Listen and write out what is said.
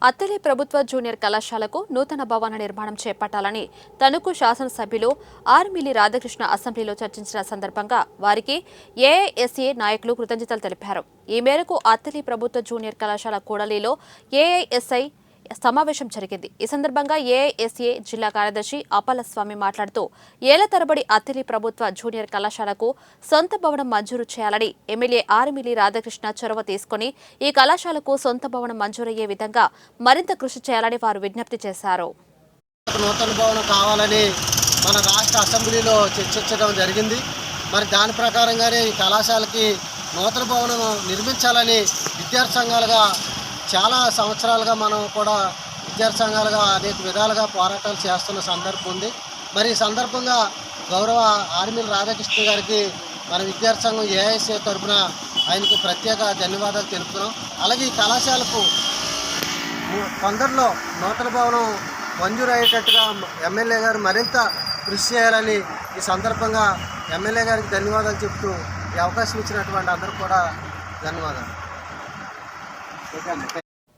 అత్తలి ప్రభుత్వ జూనియర్ కళాశాలకు నూతన భవన నిర్మాణం చేపట్టాలని తణుకు శాసనసభ్యులు ఆర్మిలి రాధాకృష్ణ అసెంబ్లీలో చర్చించిన సందర్భంగా వారికి ఏఐఎస్ఏ నాయకులు కృతజ్ఞతలు తెలిపారు. ఈ మేరకు అత్తలి ప్రభుత్వ జూనియర్ కళాశాల కూడలిలో ఏఐఎస్ఐ సమావేశం జరిగింది. ఈ సందర్భంగా ఏఐఎస్ఏ జిల్లా కార్యదర్శి అప్పలస్వామి మాట్లాడుతూ ఏళ్ల తరబడి అత్తిలి ప్రభుత్వ జూనియర్ కళాశాలకు సొంత భవనం మంజూరు చేయాలని ఎమ్మెల్యే ఆర్మిలి రాధాకృష్ణ చొరవ తీసుకుని ఈ కళాశాలకు సొంత భవనం మంజూరయ్యే విధంగా మరింత కృషి చేయాలని వారు విజ్ఞప్తి చేశారు. నూతన భవనం కావాలని మన రాష్ట్ర అసెంబ్లీలో చర్చించడం జరిగింది. మరి దాని ప్రకారంగానే ఈ కళాశాలకి నూతన భవనం నిర్మించాలని విద్యార్థి సంఘాలుగా చాలా సంవత్సరాలుగా మనం కూడా విద్యార్థి సంఘాలుగా అనేక విధాలుగా పోరాటాలు చేస్తున్న సందర్భం ఉంది. మరి ఈ సందర్భంగా గౌరవ ఆర్మిలి రాధాకృష్ణ గారికి మన విద్యార్థి సంఘం ఏఐఎస్ఏ తరఫున ఆయనకి ప్రత్యేక ధన్యవాదాలు తెలుపుతున్నాం. అలాగే ఈ కళాశాలకు తొందరలో నూతన భవనం మంజూరు అయ్యేటట్టుగా ఎమ్మెల్యే గారు మరింత కృషి చేయాలని ఈ సందర్భంగా ఎమ్మెల్యే గారికి ధన్యవాదాలు చెప్తూ ఈ అవకాశం ఇచ్చినటువంటి అందరూ కూడా ధన్యవాదాలు.